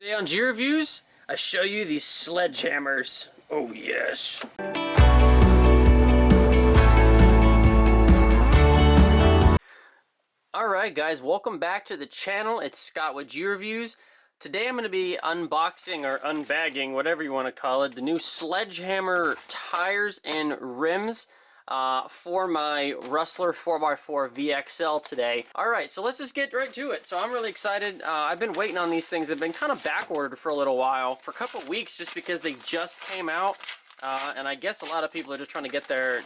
Today on G Reviews, I show you these sledgehammers. Oh yes. Alright guys, welcome back to the channel. It's Scott with G Reviews. Today I'm going to be unboxing or unbagging, whatever you want to call it, the new SledgeHammer tires and rims for my Rustler 4x4 VXL today. Alright, so let's just get right to it. So I'm really excited. I've been waiting on these things. They've been kind of back-ordered for a little while, for a couple weeks, just because they just came out. And I guess a lot of people are just trying to get their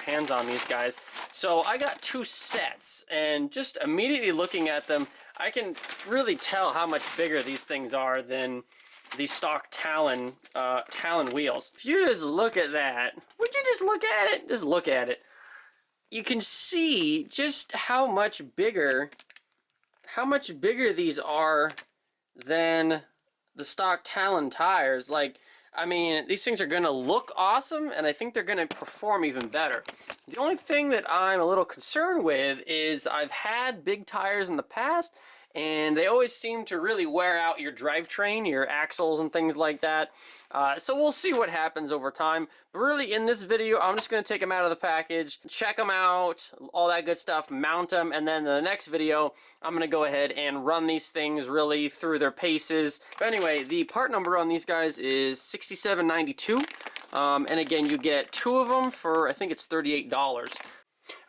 hands on these guys. So I got two sets, and just immediately looking at them, I can really tell how much bigger these things are than the stock Talon wheels. If you just look at that, would you just look at it? Just look at it. You can see just how much bigger these are than the stock Talon tires. Like, I mean, these things are going to look awesome, and I think they're going to perform even better. The only thing that I'm a little concerned with is I've had big tires in the past, and they always seem to really wear out your drivetrain, your axles and things like that. So we'll see what happens over time. But really, in this video, I'm just going to take them out of the package, check them out, all that good stuff, mount them, and then in the next video, I'm going to go ahead and run these things really through their paces. But anyway, the part number on these guys is 6792. And again, you get two of them for, I think it's $38.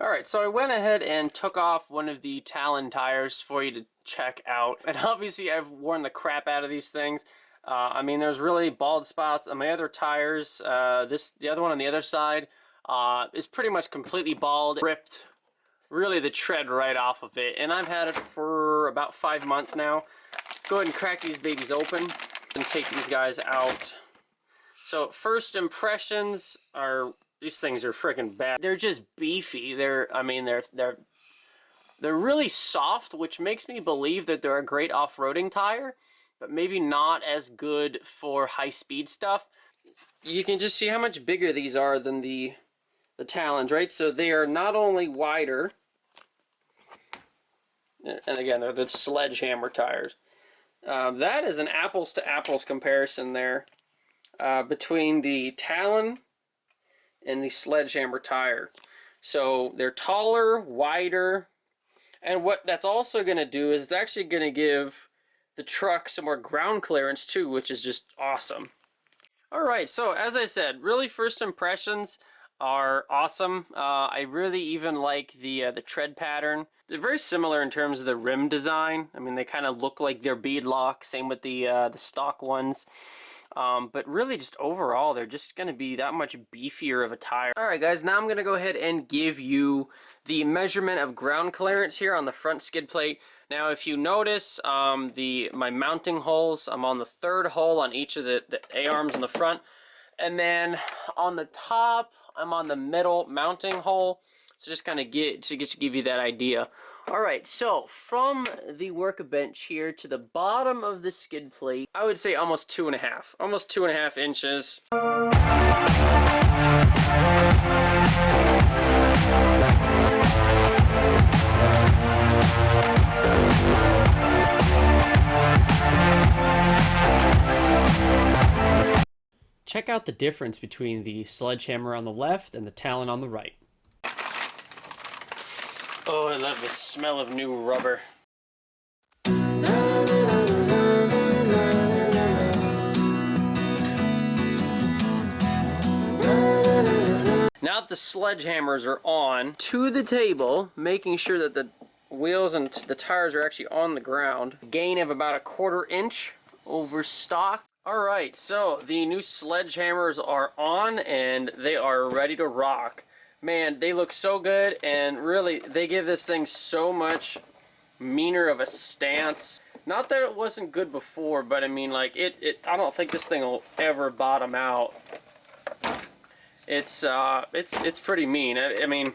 Alright, so I went ahead and took off one of the Talon tires for you to check out. And obviously I've worn the crap out of these things. I mean, there's really bald spots on my other tires. The other one on the other side is pretty much completely bald. Ripped really the tread right off of it. And I've had it for about 5 months now. Go ahead and crack these babies open and take these guys out. So first impressions are, these things are freaking bad. They're just beefy. They're really soft, which makes me believe that they're a great off-roading tire, but maybe not as good for high-speed stuff. You can just see how much bigger these are than the Talons, right? So they are not only wider, and again, they're the sledgehammer tires. That is an apples-to-apples comparison there between the Talon and the sledgehammer tire. So they're taller, wider, and what that's also going to do is it's actually going to give the truck some more ground clearance too, which is just awesome. Alright, so as I said, really first impressions are awesome. I really even like the tread pattern. They're very similar in terms of the rim design. I mean, they kind of look like they're beadlock, same with the stock ones. But really just overall, they're just going to be that much beefier of a tire. Alright guys, now I'm going to go ahead and give you the measurement of ground clearance here on the front skid plate. Now if you notice, my mounting holes, I'm on the third hole on each of the A-arms on the front. And then on the top, I'm on the middle mounting hole. So just kind of give you that idea. Alright, so from the workbench here to the bottom of the skid plate, I would say almost 2.5. Almost 2.5 inches. Check out the difference between the sledgehammer on the left and the Talon on the right. Oh, I love the smell of new rubber. Now that the sledgehammers are on, to the table, making sure that the wheels and the tires are actually on the ground. Gain of about 1/4 inch over stock. Alright, so the new sledgehammers are on and they are ready to rock. Man, they look so good, and really, they give this thing so much meaner of a stance. Not that it wasn't good before, but I mean, like, I don't think this thing will ever bottom out. It's pretty mean. I mean,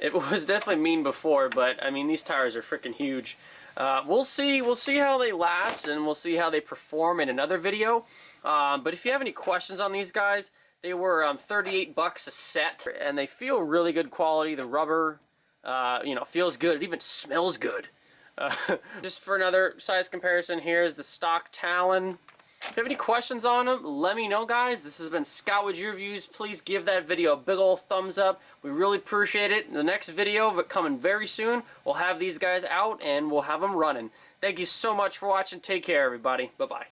it was definitely mean before, but I mean, these tires are freaking huge. We'll see how they last, and we'll see how they perform in another video. But if you have any questions on these guys, they were $38 a set, and they feel really good quality. The rubber, you know, feels good. It even smells good. Just for another size comparison, here's the stock Talon. If you have any questions on them, let me know, guys. This has been Scott with your reviews. Please give that video a big old thumbs up. We really appreciate it. In the next video, but coming very soon, we'll have these guys out and we'll have them running. Thank you so much for watching. Take care, everybody. Bye-bye.